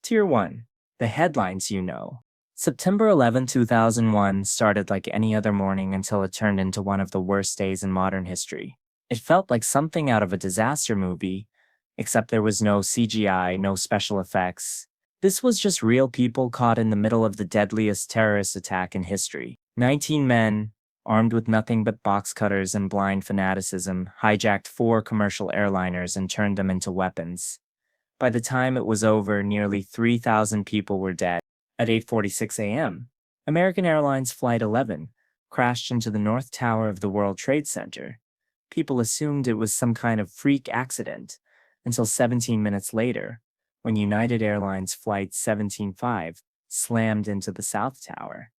Tier 1. The headlines you know. September 11, 2001 started like any other morning until it turned into one of the worst days in modern history. It felt like something out of a disaster movie, except there was no CGI, no special effects. This was just real people caught in the middle of the deadliest terrorist attack in history. 19 men, armed with nothing but box cutters and blind fanaticism, hijacked 4 commercial airliners and turned them into weapons. By the time it was over, nearly 3,000 people were dead. At 8:46 a.m., American Airlines Flight 11 crashed into the North Tower of the World Trade Center. People assumed it was some kind of freak accident until 17 minutes later, when United Airlines Flight 175 slammed into the South Tower.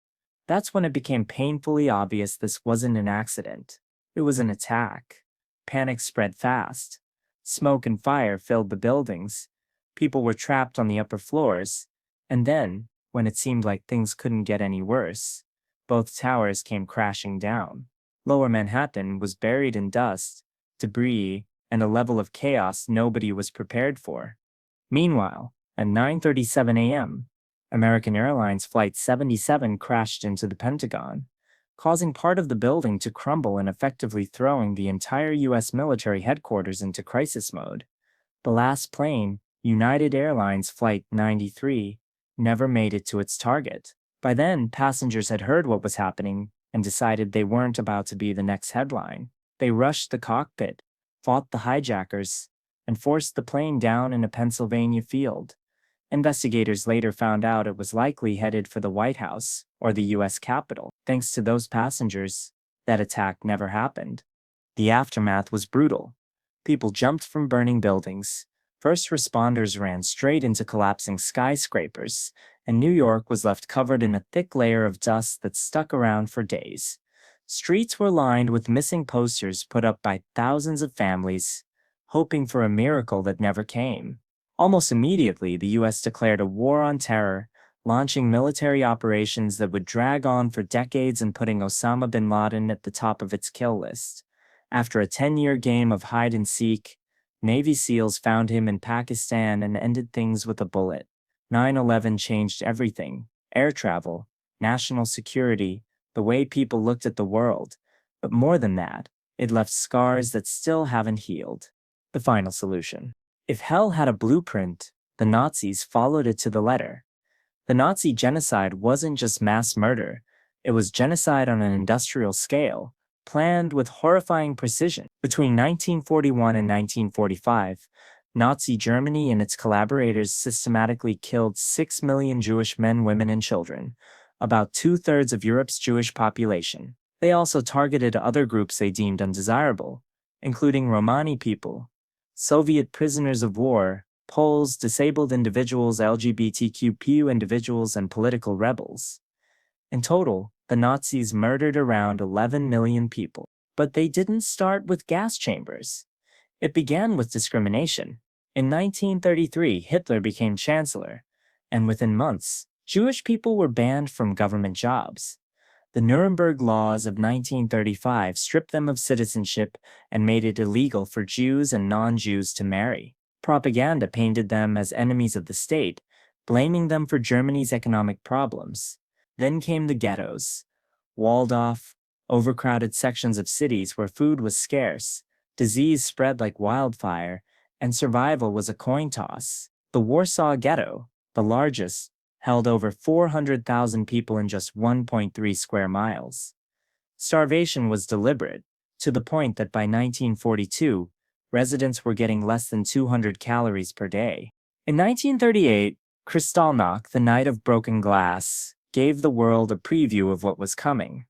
That's when it became painfully obvious this wasn't an accident. It was an attack. Panic spread fast. Smoke and fire filled the buildings. People were trapped on the upper floors. And then, when it seemed like things couldn't get any worse, both towers came crashing down. Lower Manhattan was buried in dust, debris, and a level of chaos nobody was prepared for. Meanwhile, at 9:37 a.m., American Airlines Flight 77 crashed into the Pentagon, causing part of the building to crumble and effectively throwing the entire U.S. military headquarters into crisis mode. The last plane, United Airlines Flight 93, never made it to its target. By then, passengers had heard what was happening and decided they weren't about to be the next headline. They rushed the cockpit, fought the hijackers, and forced the plane down in a Pennsylvania field. Investigators later found out it was likely headed for the White House or the U.S. Capitol. Thanks to those passengers, that attack never happened. The aftermath was brutal. People jumped from burning buildings. First responders ran straight into collapsing skyscrapers, and New York was left covered in a thick layer of dust that stuck around for days. Streets were lined with missing posters put up by thousands of families, hoping for a miracle that never came. Almost immediately, the U.S. declared a war on terror, launching military operations that would drag on for decades and putting Osama bin Laden at the top of its kill list. After a 10-year game of hide-and-seek, Navy SEALs found him in Pakistan and ended things with a bullet. 9/11 changed everything: air travel, national security, the way people looked at the world. But more than that, it left scars that still haven't healed. The final solution. If hell had a blueprint, the Nazis followed it to the letter. The Nazi genocide wasn't just mass murder, it was genocide on an industrial scale, planned with horrifying precision. Between 1941 and 1945, Nazi Germany and its collaborators systematically killed 6 million Jewish men, women, and children, about 2/3 of Europe's Jewish population. They also targeted other groups they deemed undesirable, including Romani people, Soviet prisoners of war, Poles, disabled individuals, LGBTQ individuals, and political rebels. In total, the Nazis murdered around 11 million people. But they didn't start with gas chambers. It began with discrimination. In 1933, Hitler became chancellor, and within months, Jewish people were banned from government jobs. The Nuremberg laws of 1935 stripped them of citizenship and made it illegal for Jews and non-Jews to marry. Propaganda painted them as enemies of the state, blaming them for Germany's economic problems. Then came the ghettos, walled off, overcrowded sections of cities where food was scarce, disease spread like wildfire, and survival was a coin toss. The Warsaw Ghetto, the largest, held over 400,000 people in just 1.3 square miles. Starvation was deliberate, to the point that by 1942, residents were getting less than 200 calories per day. In 1938, Kristallnacht, the Night of Broken Glass, gave the world a preview of what was coming.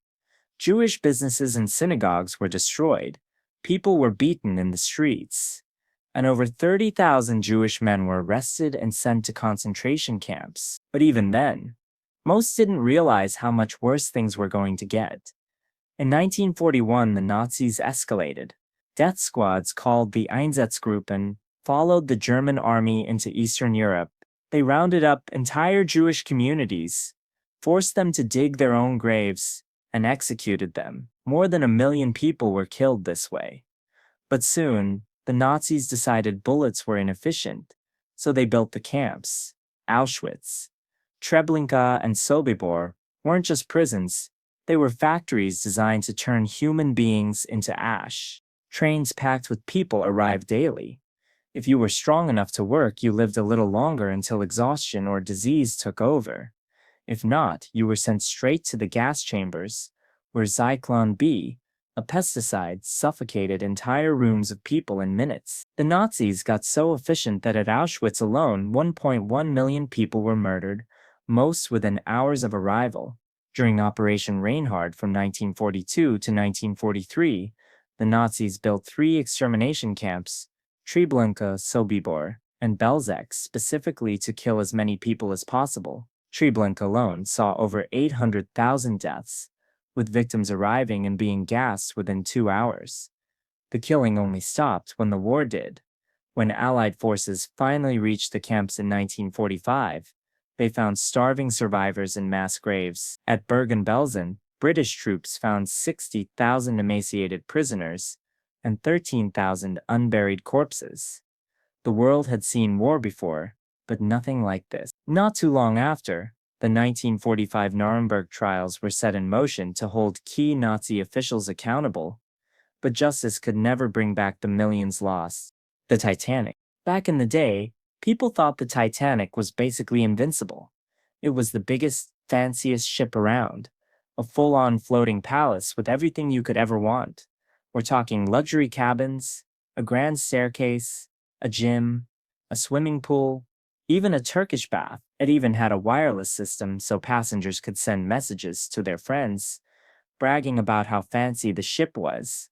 Jewish businesses and synagogues were destroyed. People were beaten in the streets. And over 30,000 Jewish men were arrested and sent to concentration camps. But even then, most didn't realize how much worse things were going to get. In 1941, the Nazis escalated. Death squads called the Einsatzgruppen followed the German army into Eastern Europe. They rounded up entire Jewish communities, forced them to dig their own graves, and executed them. More than 1 million people were killed this way. But soon, the Nazis decided bullets were inefficient, so they built the camps. Auschwitz, Treblinka, and Sobibor weren't just prisons, they were factories designed to turn human beings into ash. Trains packed with people arrived daily. If you were strong enough to work, you lived a little longer until exhaustion or disease took over. If not, you were sent straight to the gas chambers, where Zyklon B, a pesticide, suffocated entire rooms of people in minutes. The Nazis got so efficient that at Auschwitz alone, 1.1 million people were murdered, most within hours of arrival. During Operation Reinhard from 1942 to 1943, the Nazis built 3 extermination camps, Treblinka, Sobibor, and Belzec, specifically to kill as many people as possible. Treblinka alone saw over 800,000 deaths, with victims arriving and being gassed within 2 hours. The killing only stopped when the war did. When Allied forces finally reached the camps in 1945, they found starving survivors in mass graves. At Bergen-Belsen, British troops found 60,000 emaciated prisoners and 13,000 unburied corpses. The world had seen war before, but nothing like this. Not too long after, the 1945 Nuremberg Trials were set in motion to hold key Nazi officials accountable, but justice could never bring back the millions lost. The Titanic. Back in the day, people thought the Titanic was basically invincible. It was the biggest, fanciest ship around, a full-on floating palace with everything you could ever want. We're talking luxury cabins, a grand staircase, a gym, a swimming pool, even a Turkish bath. It even had a wireless system so passengers could send messages to their friends, bragging about how fancy the ship was.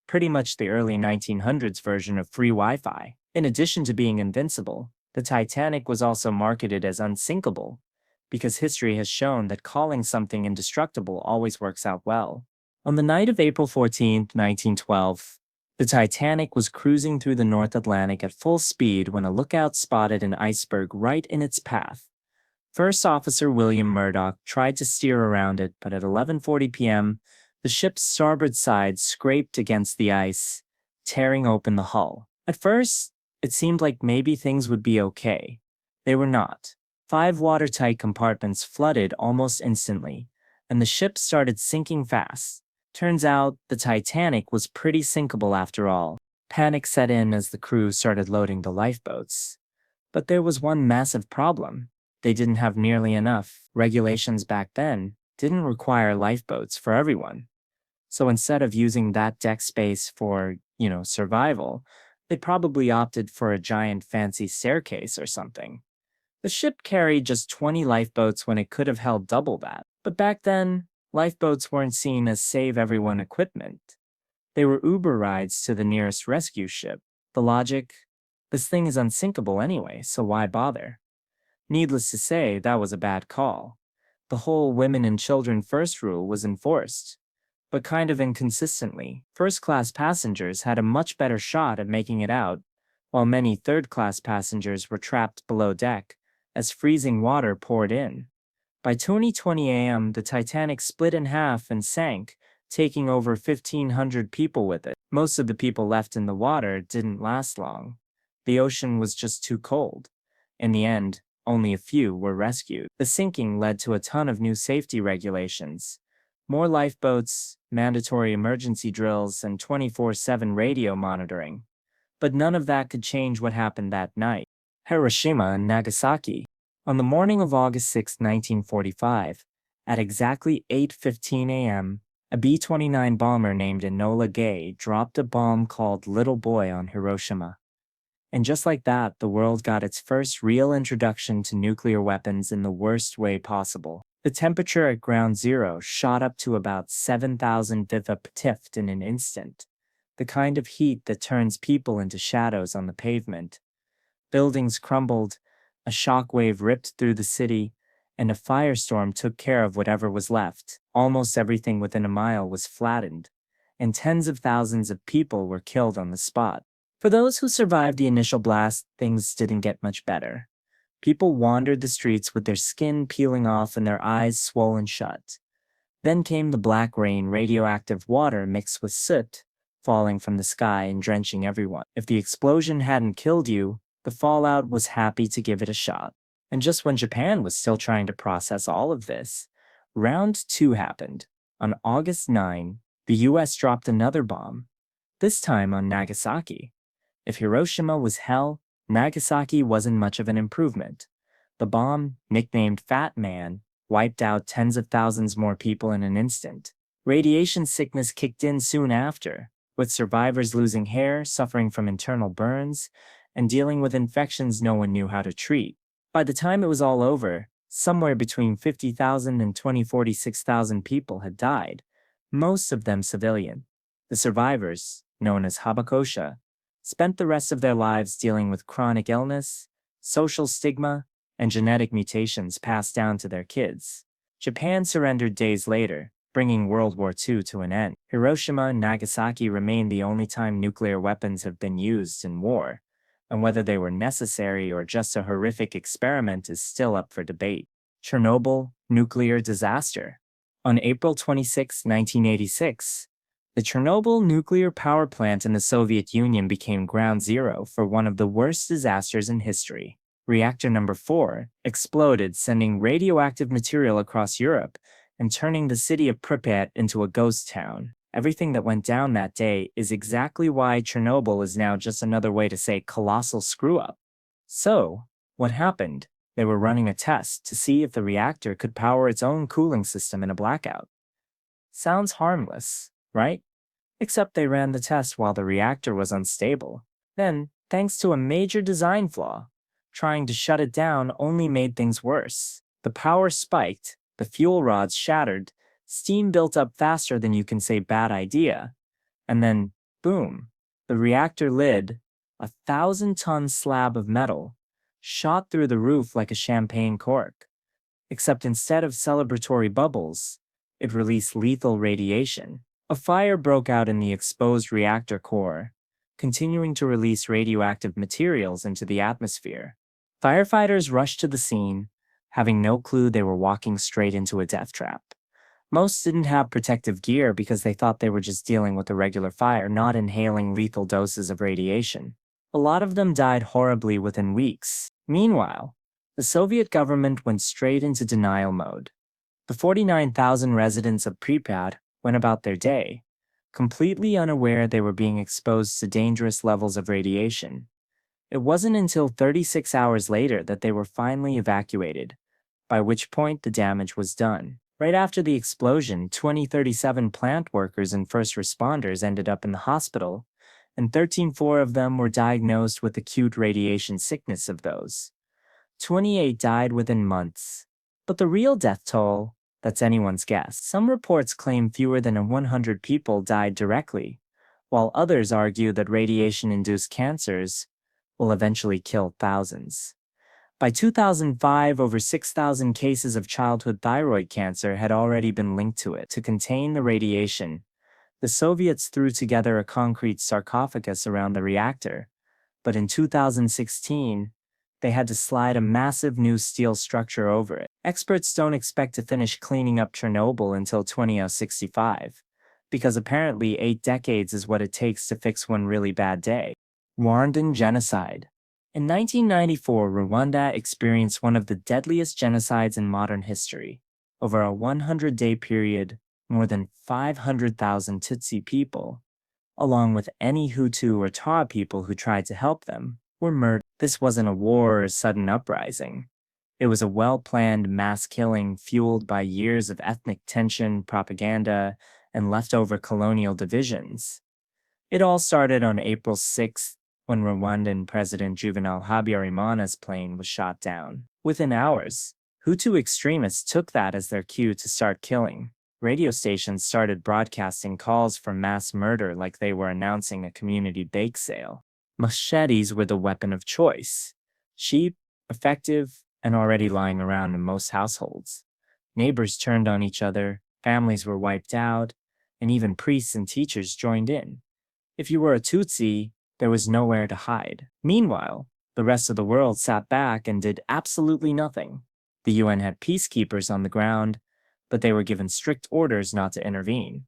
Pretty much the early 1900s version of free Wi-Fi. In addition to being invincible, the Titanic was also marketed as unsinkable, because history has shown that calling something indestructible always works out well. On the night of April 14, 1912, the Titanic was cruising through the North Atlantic at full speed when a lookout spotted an iceberg right in its path. First Officer William Murdoch tried to steer around it, but at 11:40 p.m., the ship's starboard side scraped against the ice, tearing open the hull. At first, it seemed like maybe things would be okay. They were not. 5 watertight compartments flooded almost instantly, and the ship started sinking fast. Turns out, the Titanic was pretty sinkable after all. Panic set in as the crew started loading the lifeboats. But there was one massive problem. They didn't have nearly enough. Regulations back then didn't require lifeboats for everyone. So instead of using that deck space for, survival, they probably opted for a giant fancy staircase or something. The ship carried just 20 lifeboats when it could have held double that. But back then, lifeboats weren't seen as save-everyone equipment. They were Uber rides to the nearest rescue ship. The logic? This thing is unsinkable anyway, so why bother? Needless to say, that was a bad call. The whole women and children first rule was enforced, but kind of inconsistently. First-class passengers had a much better shot at making it out, while many third-class passengers were trapped below deck as freezing water poured in. By 20:20 a.m., the Titanic split in half and sank, taking over 1,500 people with it. Most of the people left in the water didn't last long. The ocean was just too cold. In the end, only a few were rescued. The sinking led to a ton of new safety regulations. More lifeboats, mandatory emergency drills, and 24/7 radio monitoring. But none of that could change what happened that night. Hiroshima and Nagasaki. On the morning of August 6, 1945, at exactly 8:15 a.m., a B-29 bomber named Enola Gay dropped a bomb called Little Boy on Hiroshima. And just like that, the world got its first real introduction to nuclear weapons in the worst way possible. The temperature at ground zero shot up to about 7,000 viva-ptift in an instant, the kind of heat that turns people into shadows on the pavement. Buildings crumbled, a shockwave ripped through the city, and a firestorm took care of whatever was left. Almost everything within a mile was flattened, and tens of thousands of people were killed on the spot. For those who survived the initial blast, things didn't get much better. People wandered the streets with their skin peeling off and their eyes swollen shut. Then came the black rain, radioactive water mixed with soot, falling from the sky and drenching everyone. If the explosion hadn't killed you, the fallout was happy to give it a shot. And just when Japan was still trying to process all of this, round two happened. On August 9, the US dropped another bomb, this time on Nagasaki. If Hiroshima was hell, Nagasaki wasn't much of an improvement. The bomb, nicknamed Fat Man, wiped out tens of thousands more people in an instant. Radiation sickness kicked in soon after, with survivors losing hair, suffering from internal burns, and dealing with infections no one knew how to treat. By the time it was all over, somewhere between 50,000 and 46,000 people had died, most of them civilian. The survivors, known as Habakosha, spent the rest of their lives dealing with chronic illness, social stigma, and genetic mutations passed down to their kids. Japan surrendered days later, bringing World War II to an end. Hiroshima and Nagasaki remain the only time nuclear weapons have been used in war, and whether they were necessary or just a horrific experiment is still up for debate. Chernobyl nuclear disaster. On April 26, 1986, the Chernobyl nuclear power plant in the Soviet Union became ground zero for one of the worst disasters in history. Reactor number 4 exploded, sending radioactive material across Europe and turning the city of Pripyat into a ghost town. Everything that went down that day is exactly why Chernobyl is now just another way to say colossal screw-up. So, what happened? They were running a test to see if the reactor could power its own cooling system in a blackout. Sounds harmless, right? Except they ran the test while the reactor was unstable. Then, thanks to a major design flaw, trying to shut it down only made things worse. The power spiked, the fuel rods shattered, steam built up faster than you can say bad idea, and then, boom, the reactor lid, a 1,000-ton slab of metal, shot through the roof like a champagne cork. Except instead of celebratory bubbles, it released lethal radiation. A fire broke out in the exposed reactor core, continuing to release radioactive materials into the atmosphere. Firefighters rushed to the scene, having no clue they were walking straight into a death trap. Most didn't have protective gear because they thought they were just dealing with a regular fire, not inhaling lethal doses of radiation. A lot of them died horribly within weeks. Meanwhile, the Soviet government went straight into denial mode. The 49,000 residents of Pripyat went about their day, completely unaware they were being exposed to dangerous levels of radiation. It wasn't until 36 hours later that they were finally evacuated, by which point the damage was done. Right after the explosion, 37 plant workers and first responders ended up in the hospital, and 13 of them were diagnosed with acute radiation sickness of those. 28 died within months. But the real death toll, that's anyone's guess. Some reports claim fewer than 100 people died directly, while others argue that radiation-induced cancers will eventually kill thousands. By 2005, over 6,000 cases of childhood thyroid cancer had already been linked to it. To contain the radiation, the Soviets threw together a concrete sarcophagus around the reactor, but in 2016, they had to slide a massive new steel structure over it. Experts don't expect to finish cleaning up Chernobyl until 2065, because apparently 8 decades is what it takes to fix one really bad day. Rwandan Genocide. In 1994, Rwanda experienced one of the deadliest genocides in modern history. Over a 100-day period, more than 500,000 Tutsi people, along with any Hutu or Twa people who tried to help them, were murdered. This wasn't a war or a sudden uprising. It was a well-planned mass killing fueled by years of ethnic tension, propaganda, and leftover colonial divisions. It all started on April 6th, when Rwandan President Juvenal Habyarimana's plane was shot down. Within hours, Hutu extremists took that as their cue to start killing. Radio stations started broadcasting calls for mass murder like they were announcing a community bake sale. Machetes were the weapon of choice. Cheap, effective, and already lying around in most households. Neighbors turned on each other, families were wiped out, and even priests and teachers joined in. If you were a Tutsi, there was nowhere to hide. Meanwhile, the rest of the world sat back and did absolutely nothing. The UN had peacekeepers on the ground, but they were given strict orders not to intervene.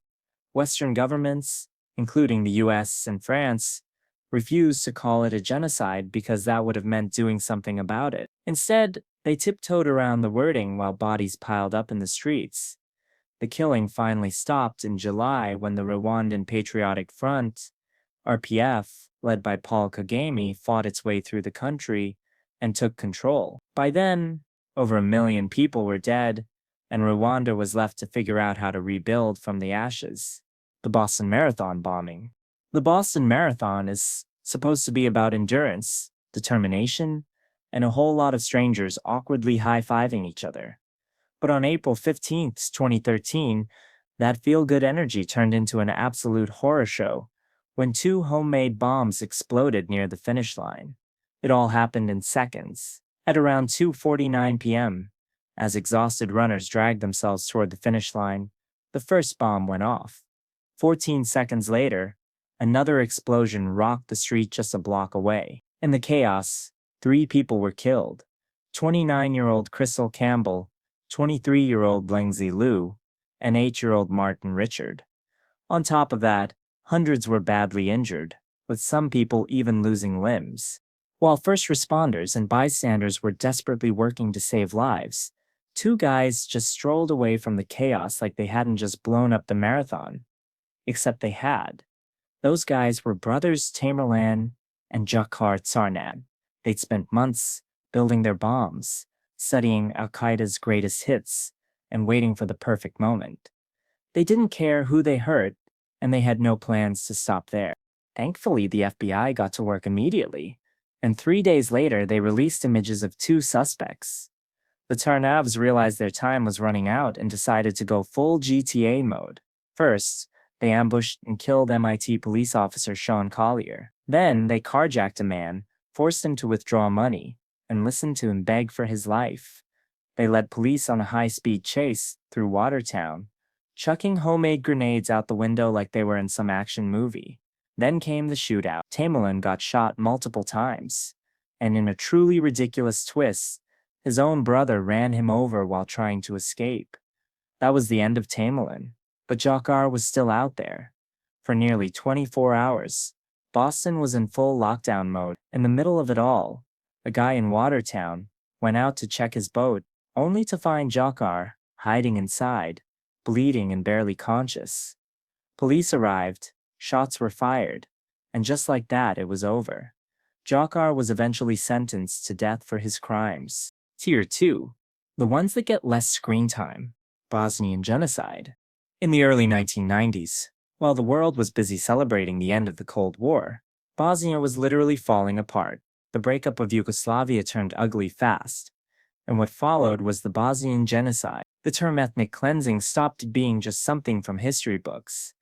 Western governments, including the US and France, refused to call it a genocide because that would have meant doing something about it. Instead, They tiptoed around the wording while bodies piled up in the streets. The killing finally stopped in July when the Rwandan Patriotic Front, RPF, led by Paul Kagame, fought its way through the country and took control. By then, over 1 million people were dead, and Rwanda was left to figure out how to rebuild from the ashes. The Boston Marathon bombing. The Boston Marathon is supposed to be about endurance, determination, and a whole lot of strangers awkwardly high-fiving each other. But on April 15th, 2013, that feel-good energy turned into an absolute horror show when 2 homemade bombs exploded near the finish line. It all happened in seconds. At around 2:49 p.m., as exhausted runners dragged themselves toward the finish line, the first bomb went off. 14 seconds later, another explosion rocked the street just a block away. In the chaos, 3 people were killed: 29-year-old Crystal Campbell, 23-year-old Lengzi Liu, and 8-year-old Martin Richard. On top of that, hundreds were badly injured, with some people even losing limbs. While first responders and bystanders were desperately working to save lives, 2 guys just strolled away from the chaos like they hadn't just blown up the marathon. Except they had. Those guys were brothers Tamerlan and Djokhar Tsarnaev. They'd spent months building their bombs, studying Al-Qaeda's greatest hits, and waiting for the perfect moment. They didn't care who they hurt, and they had no plans to stop there. Thankfully, the FBI got to work immediately, and 3 days later they released images of 2 suspects. The Tsarnaevs realized their time was running out and decided to go full GTA mode. First, they ambushed and killed MIT police officer Sean Collier. Then, they carjacked a man, forced him to withdraw money, and listened to him beg for his life. They led police on a high-speed chase through Watertown, chucking homemade grenades out the window like they were in some action movie. Then came the shootout. Tamerlan got shot multiple times, and in a truly ridiculous twist, his own brother ran him over while trying to escape. That was the end of Tamerlan, but Djokhar was still out there. For nearly 24 hours, Boston was in full lockdown mode. In the middle of it all, a guy in Watertown went out to check his boat, only to find Djokhar hiding inside, bleeding and barely conscious. Police arrived, shots were fired, and just like that, it was over. Djokhar was eventually sentenced to death for his crimes. Tier 2. The ones that get less screen time. Bosnian Genocide. In the early 1990s, while the world was busy celebrating the end of the Cold War, Bosnia was literally falling apart. The breakup of Yugoslavia turned ugly fast, and what followed was the Bosnian Genocide. The term ethnic cleansing stopped being just something from history books.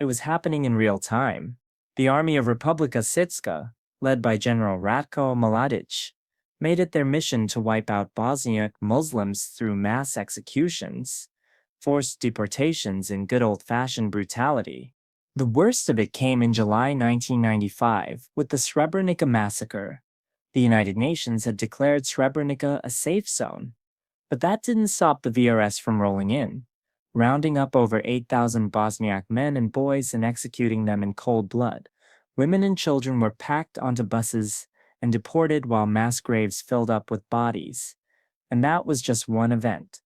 It was happening in real time. The army of Republika Srpska, led by General Ratko Mladic, made it their mission to wipe out Bosniak Muslims through mass executions, forced deportations, and good old-fashioned brutality. The worst of it came in July 1995 with the Srebrenica massacre. The United Nations had declared Srebrenica a safe zone, but that didn't stop the VRS from rolling in, rounding up over 8,000 Bosniak men and boys and executing them in cold blood. Women and children were packed onto buses and deported while mass graves filled up with bodies. And that was just one event.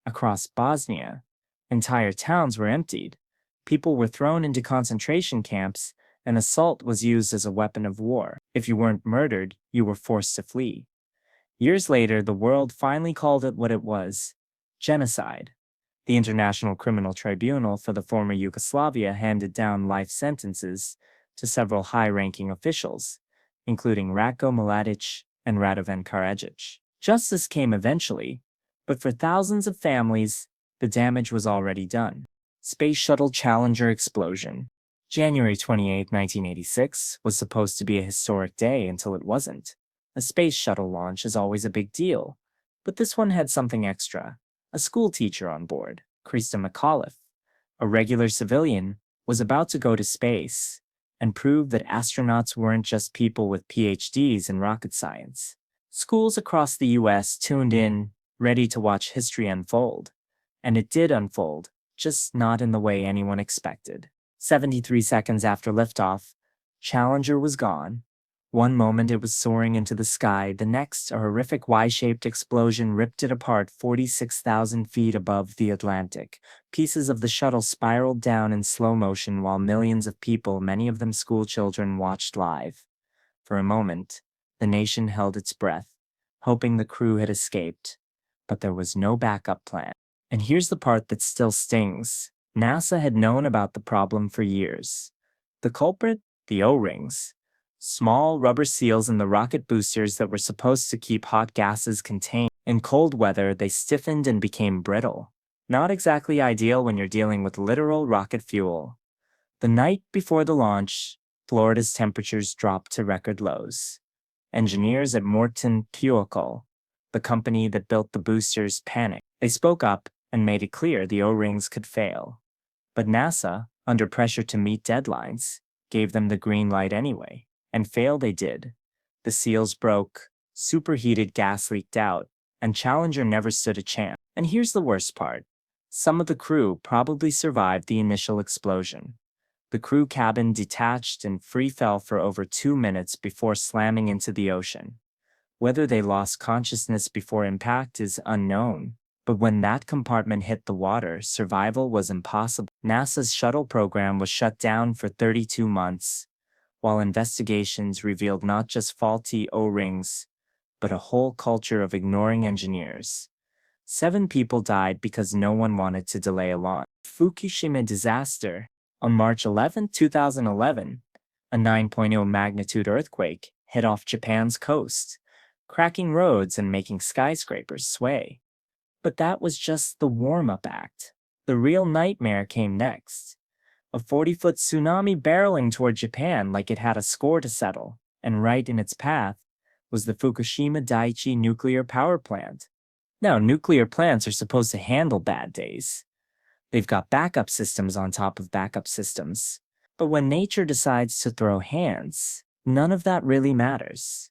Across Bosnia, entire towns were emptied. People were thrown into concentration camps, and assault was used as a weapon of war. If you weren't murdered, you were forced to flee. Years later, the world finally called it what it was: genocide. The International Criminal Tribunal for the former Yugoslavia handed down life sentences to several high-ranking officials, including Ratko Mladic and Radovan Karadzic. Justice came eventually, but for thousands of families, the damage was already done. Space Shuttle Challenger explosion. January 28, 1986 was supposed to be a historic day until it wasn't. A space shuttle launch is always a big deal, but this one had something extra. A school teacher on board, Krista McAuliffe, a regular civilian, was about to go to space and prove that astronauts weren't just people with PhDs in rocket science. Schools across the US tuned in, ready to watch history unfold. And it did unfold, just not in the way anyone expected. 73 seconds after liftoff, Challenger was gone. One moment it was soaring into the sky, the next, a horrific Y-shaped explosion ripped it apart 46,000 feet above the Atlantic. Pieces of the shuttle spiraled down in slow motion while millions of people, many of them school children, watched live. For a moment, the nation held its breath, hoping the crew had escaped. But there was no backup plan. And here's the part that still stings. NASA had known about the problem for years. The culprit? The O-rings. Small rubber seals in the rocket boosters that were supposed to keep hot gases contained. In cold weather, they stiffened and became brittle. Not exactly ideal when you're dealing with literal rocket fuel. The night before the launch, Florida's temperatures dropped to record lows. Engineers at Morton Peugeot, the company that built the boosters, panicked. They spoke up and made it clear the O-rings could fail. But NASA, under pressure to meet deadlines, gave them the green light anyway. And fail they did. The seals broke, superheated gas leaked out, and Challenger never stood a chance. And here's the worst part. Some of the crew probably survived the initial explosion. The crew cabin detached and free fell for over 2 minutes before slamming into the ocean. Whether they lost consciousness before impact is unknown, but when that compartment hit the water, survival was impossible. NASA's shuttle program was shut down for 32 months. While investigations revealed not just faulty O-rings, but a whole culture of ignoring engineers. 7 people died because no one wanted to delay a launch. Fukushima disaster. On March 11, 2011, a 9.0 magnitude earthquake hit off Japan's coast, cracking roads and making skyscrapers sway. But that was just the warm-up act. The real nightmare came next. A 40-foot tsunami barreling toward Japan like it had a score to settle, and right in its path was the Fukushima Daiichi nuclear power plant. Now, nuclear plants are supposed to handle bad days. They've got backup systems on top of backup systems. But when nature decides to throw hands, none of that really matters.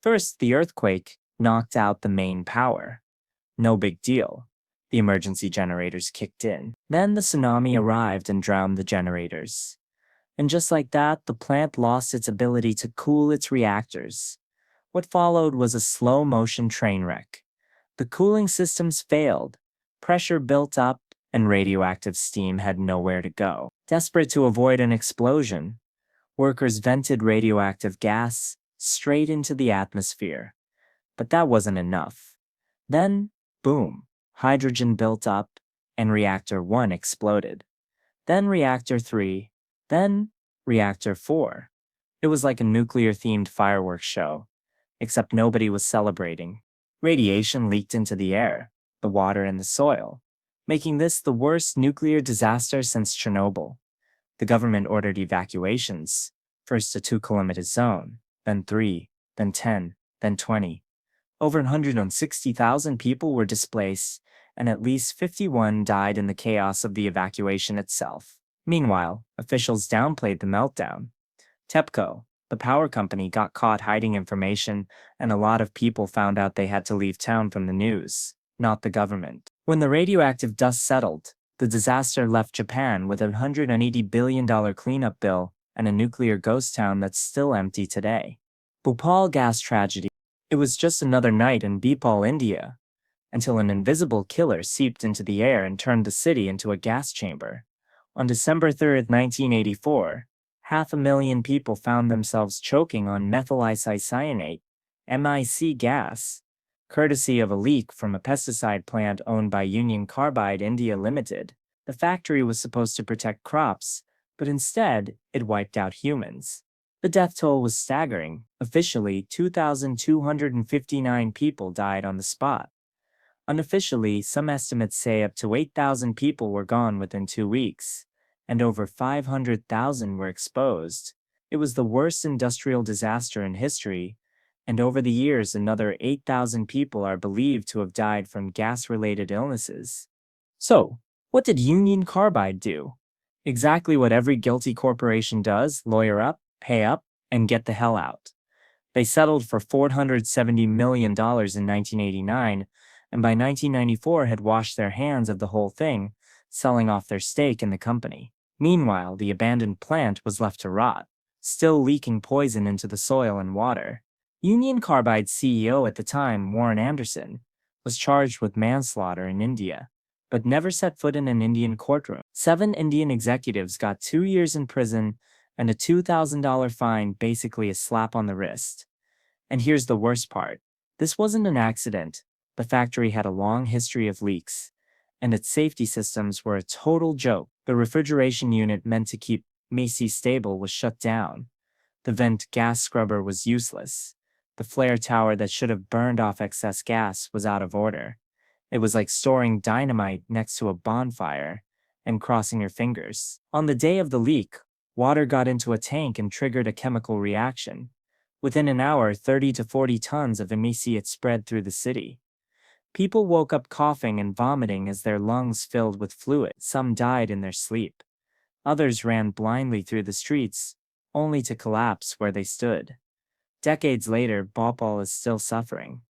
First, the earthquake knocked out the main power. No big deal. The emergency generators kicked in. Then the tsunami arrived and drowned the generators. And just like that, the plant lost its ability to cool its reactors. What followed was a slow-motion train wreck. The cooling systems failed, pressure built up, and radioactive steam had nowhere to go. Desperate to avoid an explosion, workers vented radioactive gas straight into the atmosphere. But that wasn't enough. Then, boom. Hydrogen built up, and Reactor 1 exploded. Then Reactor 3, then Reactor 4. It was like a nuclear-themed fireworks show, except nobody was celebrating. Radiation leaked into the air, the water, and the soil, making this the worst nuclear disaster since Chernobyl. The government ordered evacuations, first a 2-kilometer zone, then 3, then 10, then 20. Over 160,000 people were displaced, and at least 51 died in the chaos of the evacuation itself. Meanwhile, officials downplayed the meltdown. TEPCO, the power company, got caught hiding information, and a lot of people found out they had to leave town from the news, not the government. When the radioactive dust settled, the disaster left Japan with a $180 billion cleanup bill and a nuclear ghost town that's still empty today. Bhopal Gas Tragedy. It was just another night in Bhopal, India, until an invisible killer seeped into the air and turned the city into a gas chamber. On December 3, 1984, 500,000 people found themselves choking on methyl isocyanate, MIC gas, courtesy of a leak from a pesticide plant owned by Union Carbide India Limited. The factory was supposed to protect crops, but instead, it wiped out humans. The death toll was staggering. Officially, 2,259 people died on the spot. Unofficially, some estimates say up to 8,000 people were gone within 2 weeks, and over 500,000 were exposed. It was the worst industrial disaster in history, and over the years another 8,000 people are believed to have died from gas-related illnesses. So, what did Union Carbide do? Exactly what every guilty corporation does: lawyer up, pay up, and get the hell out. They settled for $470 million in 1989, and by 1994 had washed their hands of the whole thing, selling off their stake in the company. Meanwhile, the abandoned plant was left to rot, still leaking poison into the soil and water. Union Carbide's CEO at the time, Warren Anderson, was charged with manslaughter in India, but never set foot in an Indian courtroom. 7 Indian executives got 2 years in prison and a $2,000 fine, basically a slap on the wrist. And here's the worst part. This wasn't an accident. The factory had a long history of leaks, and its safety systems were a total joke. The refrigeration unit meant to keep Macy stable was shut down. The vent gas scrubber was useless. The flare tower that should have burned off excess gas was out of order. It was like storing dynamite next to a bonfire and crossing your fingers. On the day of the leak, water got into a tank and triggered a chemical reaction. Within an hour, 30 to 40 tons of emaciate spread through the city. People woke up coughing and vomiting as their lungs filled with fluid. Some died in their sleep. Others ran blindly through the streets, only to collapse where they stood. Decades later, Bhopal is still suffering.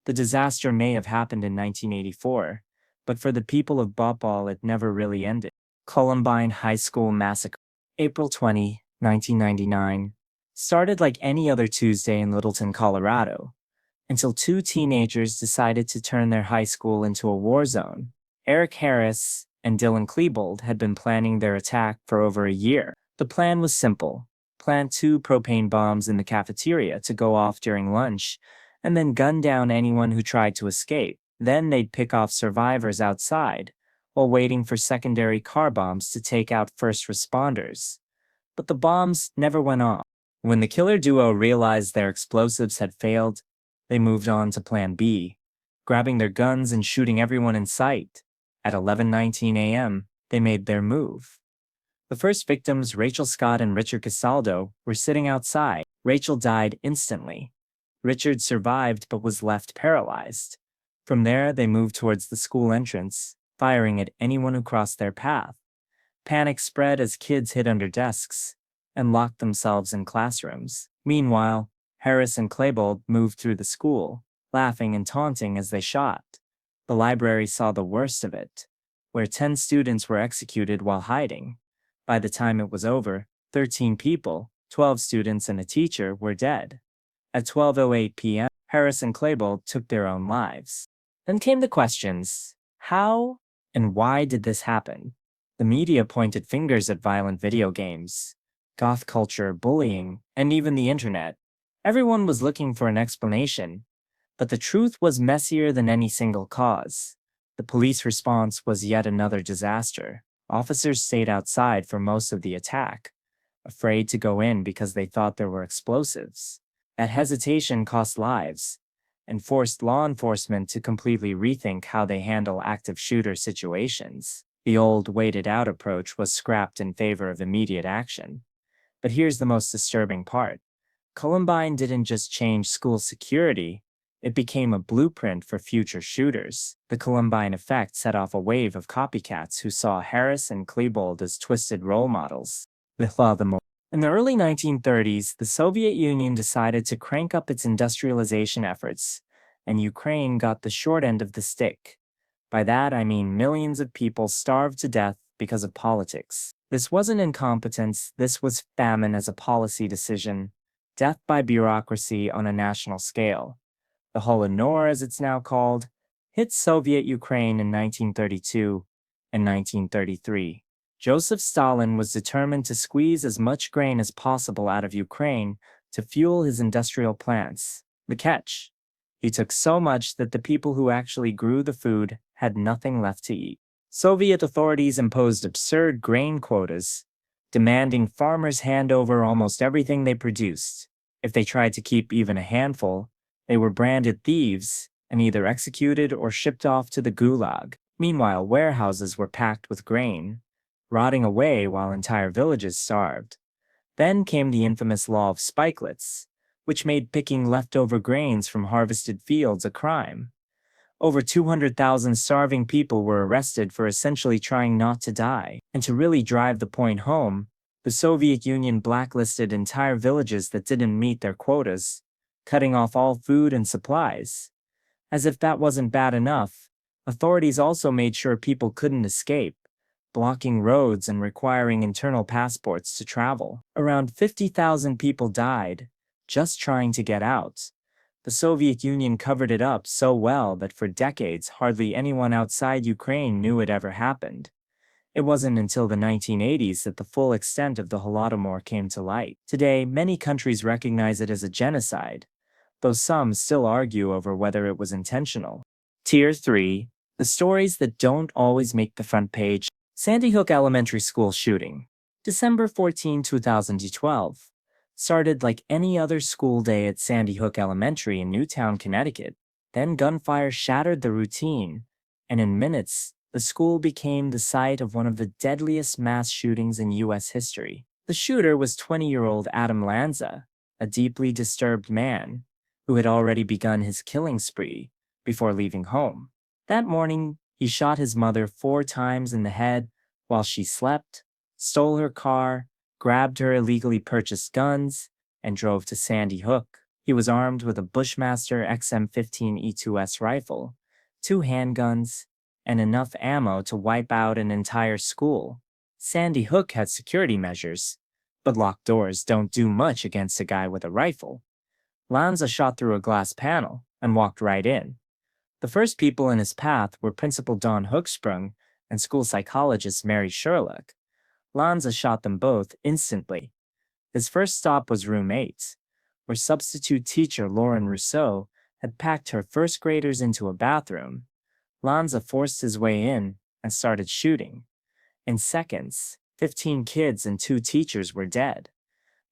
The disaster may have happened in 1984, but for the people of Bhopal it never really ended. Columbine High School Massacre. April 20, 1999. Started like any other Tuesday in Littleton, Colorado, until 2 teenagers decided to turn their high school into a war zone. Eric Harris and Dylan Klebold had been planning their attack for over a year. The plan was simple. Plant 2 propane bombs in the cafeteria to go off during lunch, and then gun down anyone who tried to escape. Then they'd pick off survivors outside, while waiting for secondary car bombs to take out first responders. But the bombs never went off. When the killer duo realized their explosives had failed, they moved on to Plan B, grabbing their guns and shooting everyone in sight. At 11:19 a.m., they made their move. The first victims, Rachel Scott and Richard Casaldo, were sitting outside. Rachel died instantly. Richard survived but was left paralyzed. From there, they moved towards the school entrance, firing at anyone who crossed their path. Panic spread as kids hid under desks and locked themselves in classrooms. Meanwhile, Harris and Klebold moved through the school, laughing and taunting as they shot. The library saw the worst of it, where 10 students were executed while hiding. By the time it was over, 13 people, 12 students and a teacher, were dead. At 12:08 p.m., Harris and Klebold took their own lives. Then came the questions. How and why did this happen? The media pointed fingers at violent video games, goth culture, bullying, and even the internet. Everyone was looking for an explanation, but the truth was messier than any single cause. The police response was yet another disaster. Officers stayed outside for most of the attack, afraid to go in because they thought there were explosives. That hesitation cost lives and forced law enforcement to completely rethink how they handle active shooter situations. The old waited-out approach was scrapped in favor of immediate action. But here's the most disturbing part. Columbine didn't just change school security, it became a blueprint for future shooters. The Columbine effect set off a wave of copycats who saw Harris and Klebold as twisted role models. The Holodomor. In the early 1930s, the Soviet Union decided to crank up its industrialization efforts, and Ukraine got the short end of the stick. By that, I mean millions of people starved to death because of politics. This wasn't incompetence, this was famine as a policy decision, death by bureaucracy on a national scale. The Holodomor, as it's now called, hit Soviet Ukraine in 1932 and 1933. Joseph Stalin was determined to squeeze as much grain as possible out of Ukraine to fuel his industrial plants. The catch: he took so much that the people who actually grew the food had nothing left to eat. Soviet authorities imposed absurd grain quotas, demanding farmers hand over almost everything they produced. If they tried to keep even a handful, they were branded thieves and either executed or shipped off to the Gulag. Meanwhile, warehouses were packed with grain, rotting away while entire villages starved. Then came the infamous law of spikelets, which made picking leftover grains from harvested fields a crime. Over 200,000 starving people were arrested for essentially trying not to die. And to really drive the point home, the Soviet Union blacklisted entire villages that didn't meet their quotas, cutting off all food and supplies. As if that wasn't bad enough, authorities also made sure people couldn't escape. blocking roads and requiring internal passports to travel. Around 50,000 people died just trying to get out. The Soviet Union covered it up so well that for decades hardly anyone outside Ukraine knew it ever happened. It wasn't until the 1980s that the full extent of the Holodomor came to light. Today, many countries recognize it as a genocide, though some still argue over whether it was intentional. Tier 3. The stories that don't always make the front page. Sandy Hook Elementary School shooting. December 14, 2012. Started like any other school day at Sandy Hook Elementary in Newtown, Connecticut. Then gunfire shattered the routine, and in minutes, the school became the site of one of the deadliest mass shootings in U.S. history. The shooter was 20-year-old Adam Lanza, a deeply disturbed man who had already begun his killing spree before leaving home. That morning, he shot his mother 4 times in the head while she slept, stole her car, grabbed her illegally purchased guns, and drove to Sandy Hook. He was armed with a Bushmaster XM15E2S rifle, 2 handguns, and enough ammo to wipe out an entire school. Sandy Hook had security measures, but locked doors don't do much against a guy with a rifle. Lanza shot through a glass panel and walked right in. The first people in his path were Principal Don Hoeksprung and school psychologist Mary Sherlock. Lanza shot them both instantly. His first stop was room 8, where substitute teacher Lauren Rousseau had packed her first graders into a bathroom. Lanza forced his way in and started shooting. In seconds, 15 kids and 2 teachers were dead.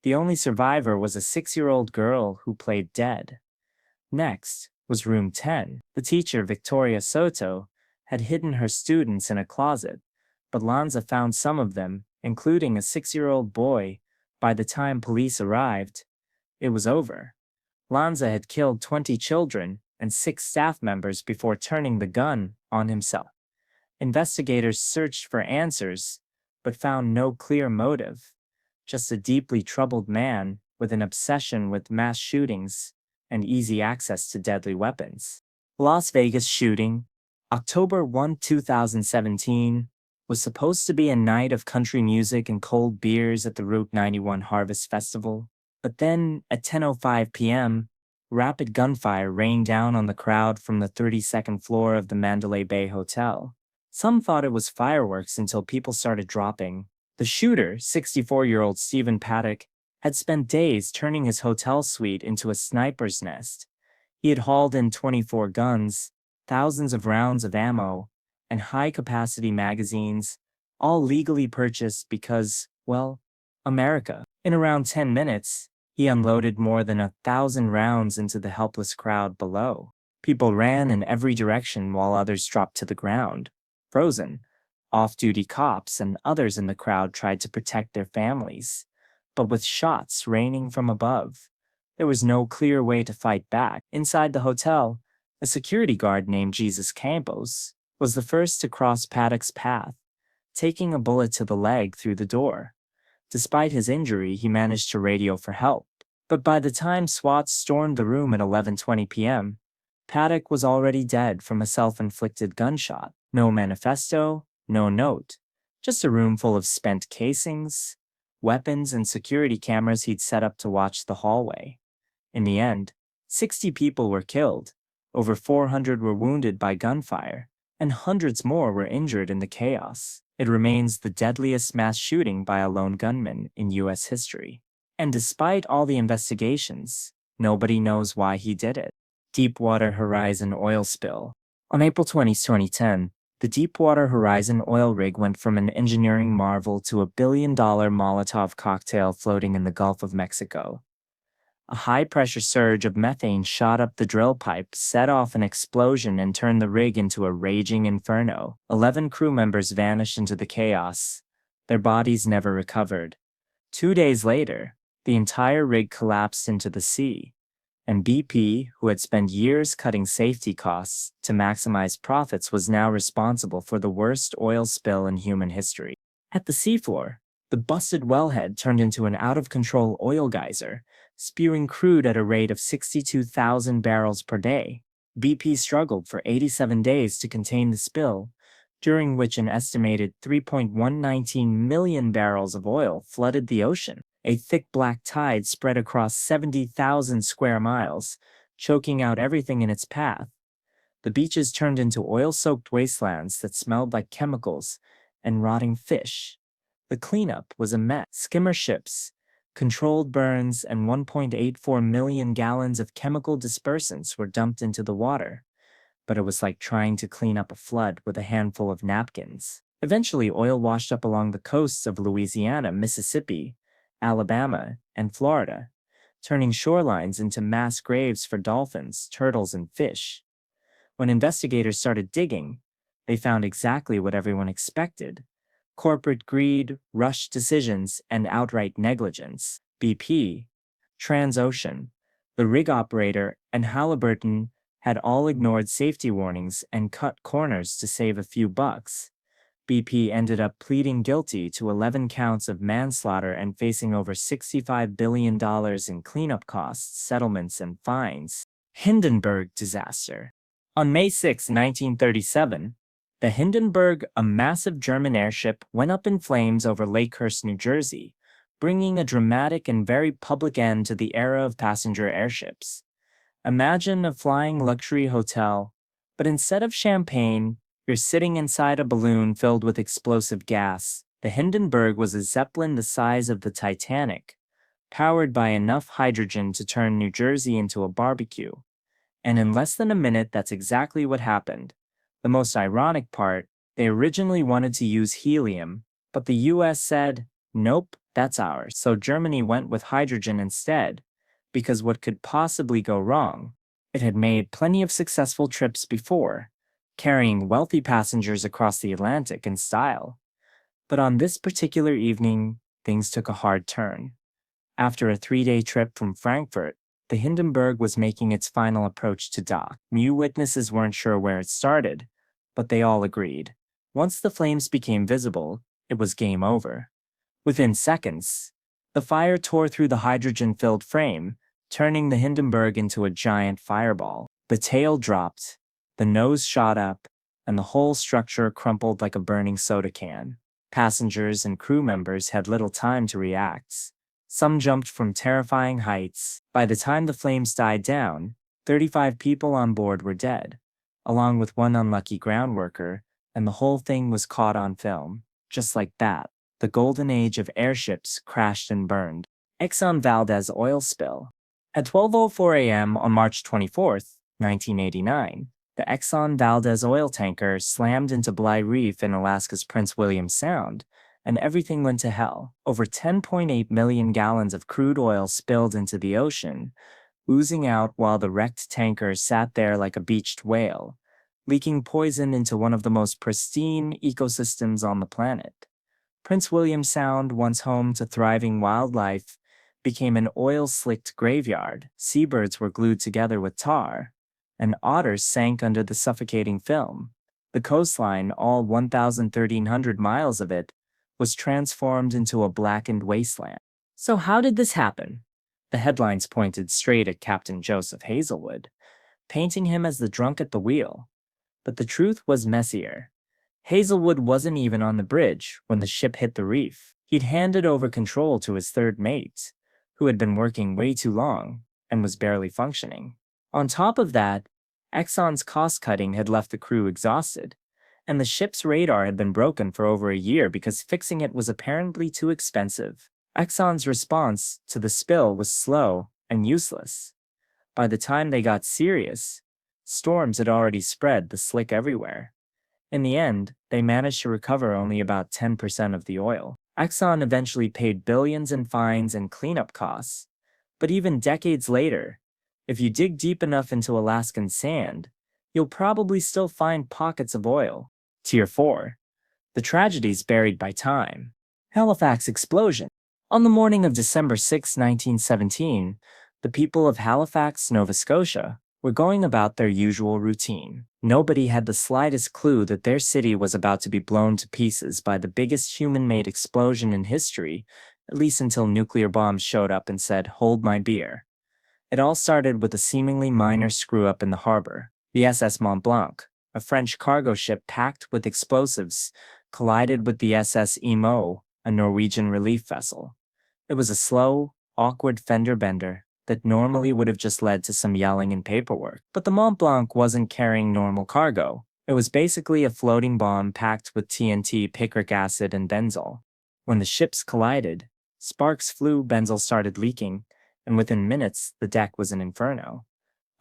The only survivor was a 6-year-old girl who played dead. Next was room 10. The teacher, Victoria Soto, had hidden her students in a closet, but Lanza found some of them, including a 6-year-old boy. By the time police arrived, it was over. Lanza had killed 20 children and 6 staff members before turning the gun on himself. Investigators searched for answers, but found no clear motive, just a deeply troubled man with an obsession with mass shootings and easy access to deadly weapons. Las Vegas shooting, October 1, 2017, was supposed to be a night of country music and cold beers at the Route 91 Harvest Festival, but then at 10:05 p.m., rapid gunfire rained down on the crowd from the 32nd floor of the Mandalay Bay Hotel. Some thought it was fireworks until people started dropping. The shooter, 64-year-old Stephen Paddock, had spent days turning his hotel suite into a sniper's nest. He had hauled in 24 guns, thousands of rounds of ammo, and high-capacity magazines, all legally purchased because, well, America. In around 10 minutes, he unloaded more than 1,000 rounds into the helpless crowd below. People ran in every direction while others dropped to the ground, frozen. Off-duty cops and others in the crowd tried to protect their families, but with shots raining from above, there was no clear way to fight back. Inside the hotel, a security guard named Jesus Campos was the first to cross Paddock's path, taking a bullet to the leg through the door. Despite his injury, he managed to radio for help. But by the time SWAT stormed the room at 11:20 p.m., Paddock was already dead from a self-inflicted gunshot. No manifesto, no note, just a room full of spent casings, weapons, and security cameras he'd set up to watch the hallway. In the end, 60 people were killed, over 400 were wounded by gunfire, and hundreds more were injured in the chaos. It remains the deadliest mass shooting by a lone gunman in U.S. history. And despite all the investigations, nobody knows why he did it. Deepwater Horizon oil spill. On April 20, 2010, the Deepwater Horizon oil rig went from an engineering marvel to a billion-dollar Molotov cocktail floating in the Gulf of Mexico. A high-pressure surge of methane shot up the drill pipe, set off an explosion, and turned the rig into a raging inferno. 11 crew members vanished into the chaos. Their bodies never recovered. 2 days later, the entire rig collapsed into the sea, and BP, who had spent years cutting safety costs to maximize profits, was now responsible for the worst oil spill in human history. At the seafloor, the busted wellhead turned into an out-of-control oil geyser, spewing crude at a rate of 62,000 barrels per day. BP struggled for 87 days to contain the spill, during which an estimated 3.119 million barrels of oil flooded the ocean. A thick black tide spread across 70,000 square miles, choking out everything in its path. The beaches turned into oil-soaked wastelands that smelled like chemicals and rotting fish. The cleanup was a mess. Skimmer ships, controlled burns, and 1.84 million gallons of chemical dispersants were dumped into the water. But it was like trying to clean up a flood with a handful of napkins. Eventually, oil washed up along the coasts of Louisiana, Mississippi, Alabama, and Florida, turning shorelines into mass graves for dolphins, turtles, and fish. When investigators started digging, they found exactly what everyone expected: corporate greed, rushed decisions, and outright negligence. BP, Transocean, the rig operator, and Halliburton had all ignored safety warnings and cut corners to save a few bucks. BP ended up pleading guilty to 11 counts of manslaughter and facing over $65 billion in cleanup costs, settlements, and fines. Hindenburg Disaster. On May 6, 1937, the Hindenburg, a massive German airship, went up in flames over Lakehurst, New Jersey, bringing a dramatic and very public end to the era of passenger airships. Imagine a flying luxury hotel, but instead of champagne, you're sitting inside a balloon filled with explosive gas. The Hindenburg was a zeppelin the size of the Titanic, powered by enough hydrogen to turn New Jersey into a barbecue. And in less than a minute, that's exactly what happened. The most ironic part, they originally wanted to use helium, but the US said, nope, that's ours. So Germany went with hydrogen instead, because what could possibly go wrong? It had made plenty of successful trips before, carrying wealthy passengers across the Atlantic in style. But on this particular evening, things took a hard turn. After a 3-day trip from Frankfurt, the Hindenburg was making its final approach to dock. Few witnesses weren't sure where it started, but they all agreed. Once the flames became visible, it was game over. Within seconds, the fire tore through the hydrogen-filled frame, turning the Hindenburg into a giant fireball. The tail dropped, the nose shot up, and the whole structure crumpled like a burning soda can. Passengers and crew members had little time to react. Some jumped from terrifying heights. By the time the flames died down, 35 people on board were dead, along with one unlucky ground worker, and the whole thing was caught on film. Just like that, the golden age of airships crashed and burned. Exxon Valdez oil spill. At 12:04 a.m. on March 24, 1989, the Exxon Valdez oil tanker slammed into Bligh Reef in Alaska's Prince William Sound, and everything went to hell. Over 10.8 million gallons of crude oil spilled into the ocean, oozing out while the wrecked tanker sat there like a beached whale, leaking poison into one of the most pristine ecosystems on the planet. Prince William Sound, once home to thriving wildlife, became an oil-slicked graveyard. Seabirds were glued together with tar, and otters sank under the suffocating film. The coastline, all 1,300 miles of it, was transformed into a blackened wasteland. So how did this happen? The headlines pointed straight at Captain Joseph Hazelwood, painting him as the drunk at the wheel. But the truth was messier. Hazelwood wasn't even on the bridge when the ship hit the reef. He'd handed over control to his third mate, who had been working way too long and was barely functioning. On top of that, Exxon's cost-cutting had left the crew exhausted, and the ship's radar had been broken for over a year because fixing it was apparently too expensive. Exxon's response to the spill was slow and useless. By the time they got serious, storms had already spread the slick everywhere. In the end, they managed to recover only about 10% of the oil. Exxon eventually paid billions in fines and cleanup costs, but even decades later, if you dig deep enough into Alaskan sand, you'll probably still find pockets of oil. Tier 4. The tragedies buried by time. Halifax Explosion. On the morning of December 6, 1917, the people of Halifax, Nova Scotia, were going about their usual routine. Nobody had the slightest clue that their city was about to be blown to pieces by the biggest human-made explosion in history, at least until nuclear bombs showed up and said, "Hold my beer." It all started with a seemingly minor screw-up in the harbor. The SS Mont Blanc, a French cargo ship packed with explosives, collided with the SS Imo, a Norwegian relief vessel. It was a slow, awkward fender bender that normally would have just led to some yelling and paperwork. But the Mont Blanc wasn't carrying normal cargo. It was basically a floating bomb packed with TNT, picric acid, and benzol. When the ships collided, sparks flew, benzol started leaking, and within minutes, the deck was an inferno.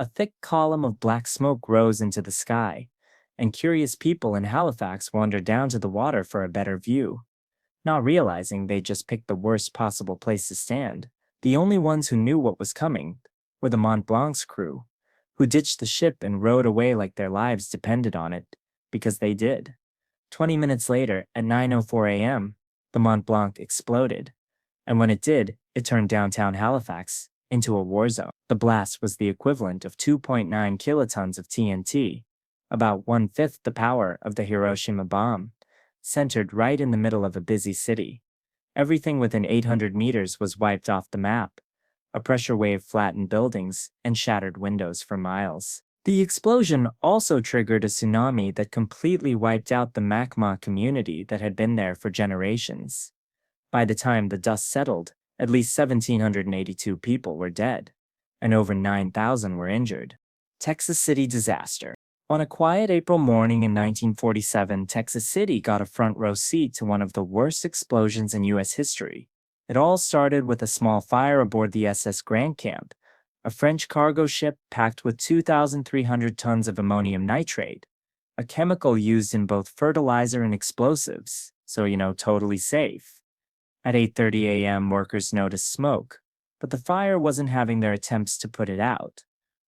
A thick column of black smoke rose into the sky, and curious people in Halifax wandered down to the water for a better view. Not realizing they just picked the worst possible place to stand, the only ones who knew what was coming were the Mont Blanc's crew, who ditched the ship and rowed away like their lives depended on it, because they did. 20 minutes later, at 9:04 a.m., the Mont Blanc exploded, and when it did, it turned downtown Halifax into a war zone. The blast was the equivalent of 2.9 kilotons of TNT, about one-fifth the power of the Hiroshima bomb, centered right in the middle of a busy city. Everything within 800 meters was wiped off the map. A pressure wave flattened buildings and shattered windows for miles. The explosion also triggered a tsunami that completely wiped out the Makma community that had been there for generations. By the time the dust settled, at least 1,782 people were dead, and over 9,000 were injured. Texas City Disaster. On a quiet April morning in 1947, Texas City got a front-row seat to one of the worst explosions in U.S. history. It all started with a small fire aboard the SS Grand Camp, a French cargo ship packed with 2,300 tons of ammonium nitrate, a chemical used in both fertilizer and explosives, so totally safe. At 8:30 a.m., workers noticed smoke, but the fire wasn't having their attempts to put it out.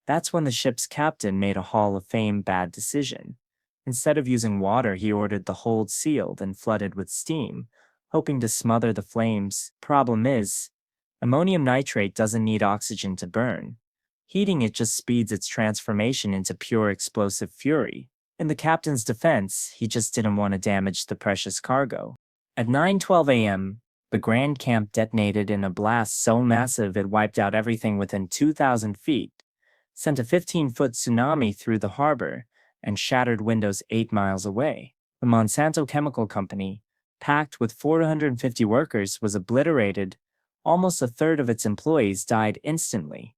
That's when the ship's captain made a Hall of Fame bad decision. Instead of using water, he ordered the hold sealed and flooded with steam, hoping to smother the flames. Problem is, ammonium nitrate doesn't need oxygen to burn. Heating it just speeds its transformation into pure explosive fury. In the captain's defense, he just didn't want to damage the precious cargo. At 9:12 a.m., the Grand Camp detonated in a blast so massive it wiped out everything within 2,000 feet, sent a 15-foot tsunami through the harbor, and shattered windows 8 miles away. The Monsanto Chemical Company, packed with 450 workers, was obliterated. Almost a third of its employees died instantly.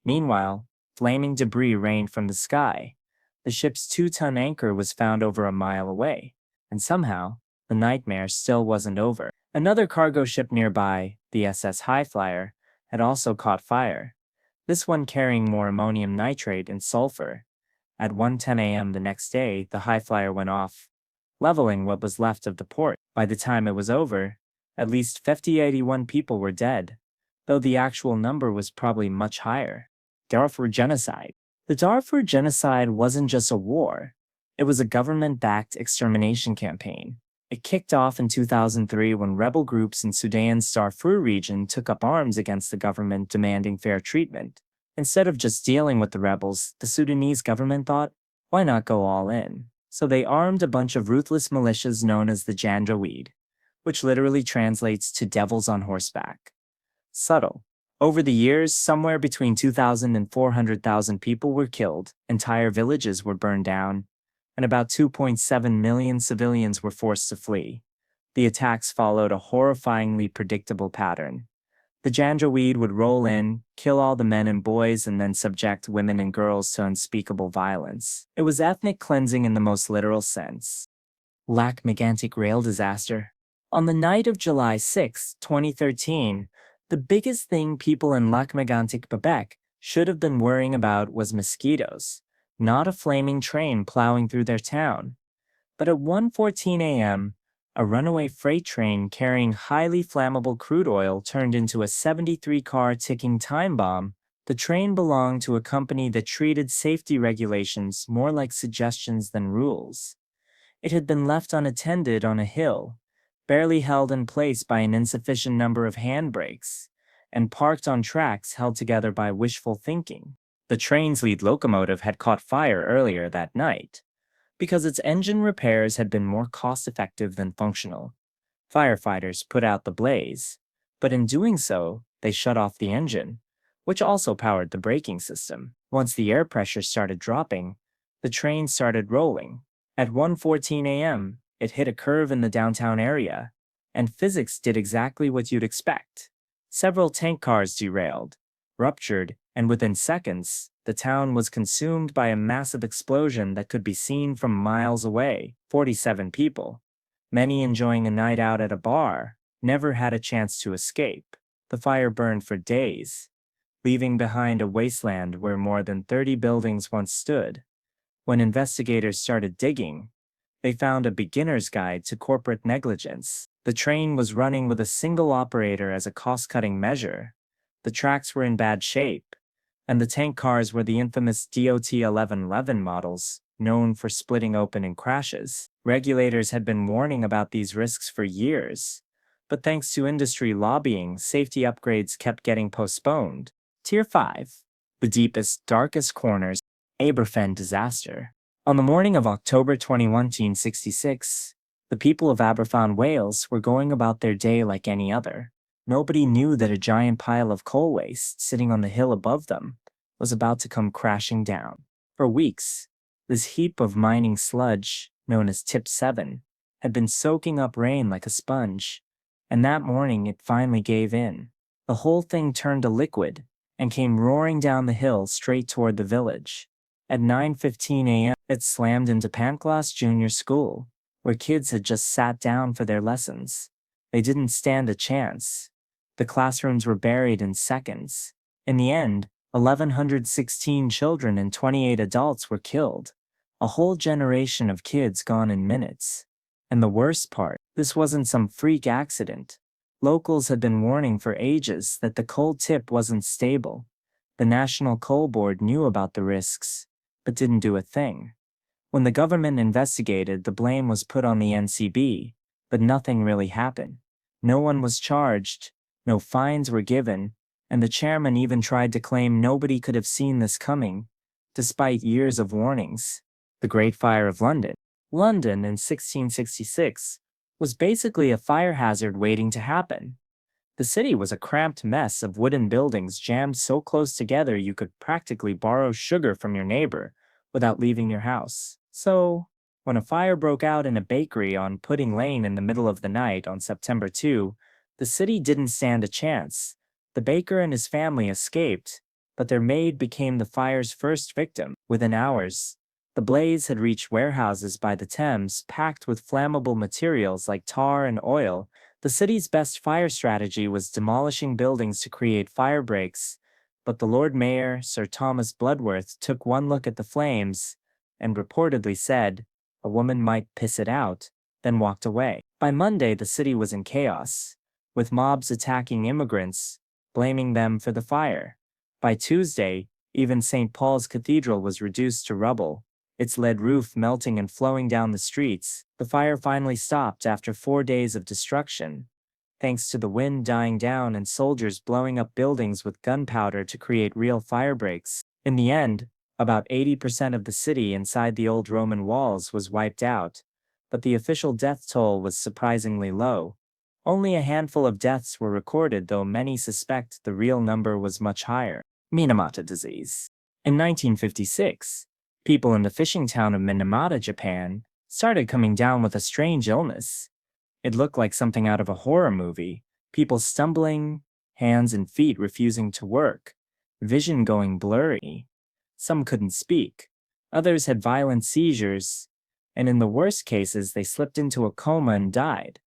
Meanwhile, flaming debris rained from the sky. The ship's 2-ton anchor was found over a mile away, and somehow, the nightmare still wasn't over. Another cargo ship nearby, the SS Highflyer, had also caught fire, this one carrying more ammonium nitrate and sulfur. At 1:10 a.m. the next day, the Highflyer went off, leveling what was left of the port. By the time it was over, at least 81 people were dead, though the actual number was probably much higher. Darfur Genocide. The Darfur Genocide wasn't just a war, it was a government-backed extermination campaign. It kicked off in 2003 when rebel groups in Sudan's Darfur region took up arms against the government demanding fair treatment. Instead of just dealing with the rebels, the Sudanese government thought, why not go all in? So they armed a bunch of ruthless militias known as the Janjaweed, which literally translates to devils on horseback. Subtle. Over the years, somewhere between 2,000 and 400,000 people were killed, entire villages were burned down, and about 2.7 million civilians were forced to flee. The attacks followed a horrifyingly predictable pattern. The Janjaweed would roll in, kill all the men and boys, and then subject women and girls to unspeakable violence. It was ethnic cleansing in the most literal sense. Lac-Mégantic rail disaster. On the night of July 6, 2013, the biggest thing people in Lac-Mégantic, Quebec, should have been worrying about was mosquitoes, not a flaming train plowing through their town. But at 1:14 a.m., a runaway freight train carrying highly flammable crude oil turned into a 73-car ticking time bomb. The train belonged to a company that treated safety regulations more like suggestions than rules. It had been left unattended on a hill, barely held in place by an insufficient number of handbrakes, and parked on tracks held together by wishful thinking. The train's lead locomotive had caught fire earlier that night, because its engine repairs had been more cost-effective than functional. Firefighters put out the blaze, but in doing so, they shut off the engine, which also powered the braking system. Once the air pressure started dropping, The train started rolling. At 1:14 a.m., it hit a curve in the downtown area, and physics did exactly what you'd expect. Several tank cars derailed, ruptured, and within seconds, the town was consumed by a massive explosion that could be seen from miles away. 47 people, many enjoying a night out at a bar, never had a chance to escape. The fire burned for days, leaving behind a wasteland where more than 30 buildings once stood. When investigators started digging, they found a beginner's guide to corporate negligence. The train was running with a single operator as a cost-cutting measure. The tracks were in bad shape, and the tank cars were the infamous DOT 1111 models, known for splitting open in crashes. Regulators had been warning about these risks for years, but thanks to industry lobbying, safety upgrades kept getting postponed. Tier 5. The deepest, darkest corners. Aberfan Disaster. On the morning of October 21, 1966, the people of Aberfan, Wales were going about their day like any other. Nobody knew that a giant pile of coal waste sitting on the hill above them was about to come crashing down. For weeks, this heap of mining sludge, known as Tip 7, had been soaking up rain like a sponge, and that morning it finally gave in. The whole thing turned to liquid and came roaring down the hill straight toward the village. At 9:15 a.m., it slammed into Pantglas Junior School, where kids had just sat down for their lessons. They didn't stand a chance. The classrooms were buried in seconds. In the end, 1,116 children and 28 adults were killed. A whole generation of kids gone in minutes. And the worst part, this wasn't some freak accident. Locals had been warning for ages that the coal tip wasn't stable. The National Coal Board knew about the risks, but didn't do a thing. When the government investigated, the blame was put on the NCB, but nothing really happened. No one was charged, no fines were given, and the chairman even tried to claim nobody could have seen this coming, despite years of warnings. The Great Fire of London. London in 1666 was basically a fire hazard waiting to happen. The city was a cramped mess of wooden buildings jammed so close together you could practically borrow sugar from your neighbor without leaving your house. So, when a fire broke out in a bakery on Pudding Lane in the middle of the night on September 2, the city didn't stand a chance. The baker and his family escaped, but their maid became the fire's first victim. Within hours, the blaze had reached warehouses by the Thames packed with flammable materials like tar and oil. The city's best fire strategy was demolishing buildings to create fire breaks, but the Lord Mayor, Sir Thomas Bloodworth, took one look at the flames and reportedly said, "A woman might piss it out," then walked away. By Monday, the city was in chaos, with mobs attacking immigrants, blaming them for the fire. By Tuesday, even St. Paul's Cathedral was reduced to rubble, its lead roof melting and flowing down the streets. The fire finally stopped after 4 days of destruction, thanks to the wind dying down and soldiers blowing up buildings with gunpowder to create real fire breaks. In the end, about 80% of the city inside the old Roman walls was wiped out, but the official death toll was surprisingly low. Only a handful of deaths were recorded, though many suspect the real number was much higher. Minamata Disease. In 1956, people in the fishing town of Minamata, Japan, started coming down with a strange illness. It looked like something out of a horror movie. People stumbling, hands and feet refusing to work, vision going blurry. Some couldn't speak. Others had violent seizures, and in the worst cases, they slipped into a coma and died.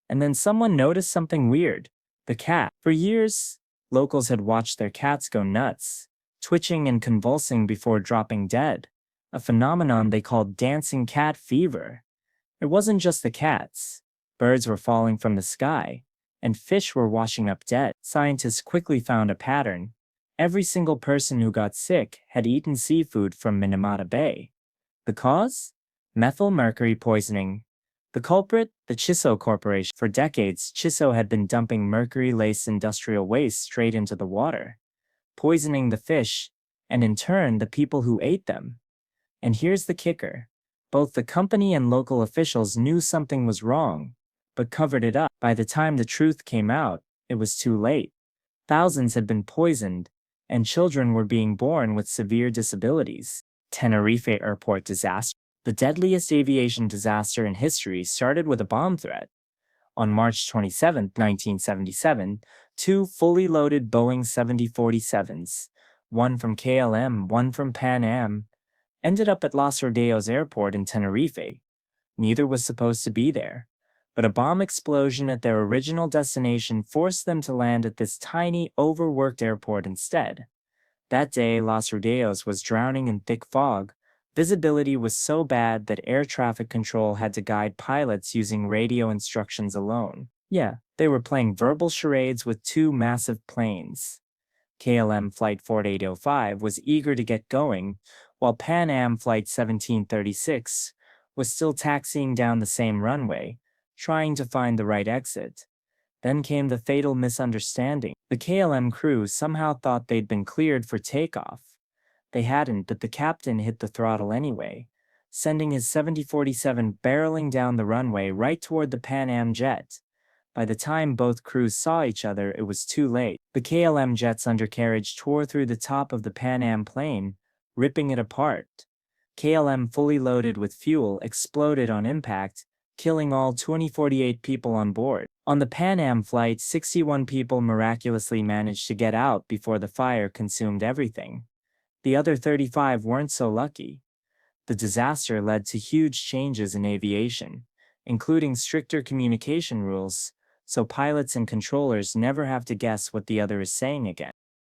And then someone noticed something weird. The cat. For years, locals had watched their cats go nuts, twitching and convulsing before dropping dead, a phenomenon they called dancing cat fever. It wasn't just the cats. Birds were falling from the sky, and fish were washing up dead. Scientists quickly found a pattern. Every single person who got sick had eaten seafood from Minamata Bay. The cause? Methyl mercury poisoning. The culprit? The Chiso Corporation. For decades, Chiso had been dumping mercury-laced industrial waste straight into the water, poisoning the fish, and in turn, the people who ate them. And here's the kicker. Both the company and local officials knew something was wrong, but covered it up. By the time the truth came out, it was too late. Thousands had been poisoned, and children were being born with severe disabilities. Tenerife Airport Disaster. The deadliest aviation disaster in history started with a bomb threat. On March 27, 1977, two fully loaded Boeing 7047s, one from KLM, one from Pan Am, ended up at Los Rodeos Airport in Tenerife. Neither was supposed to be there, but a bomb explosion at their original destination forced them to land at this tiny, overworked airport instead. That day, Los Rodeos was drowning in thick fog. Visibility was so bad that air traffic control had to guide pilots using radio instructions alone. Yeah, they were playing verbal charades with two massive planes. KLM Flight 4805 was eager to get going, while Pan Am Flight 1736 was still taxiing down the same runway, trying to find the right exit. Then came the fatal misunderstanding. The KLM crew somehow thought they'd been cleared for takeoff. They hadn't, but the captain hit the throttle anyway, sending his 7047 barreling down the runway right toward the Pan Am jet. By the time both crews saw each other, it was too late. The KLM jet's undercarriage tore through the top of the Pan Am plane, ripping it apart. KLM, fully loaded with fuel, exploded on impact, killing all 248 people on board. On the Pan Am flight, 61 people miraculously managed to get out before the fire consumed everything. The other 35 weren't so lucky. The disaster led to huge changes in aviation, including stricter communication rules, so pilots and controllers never have to guess what the other is saying again.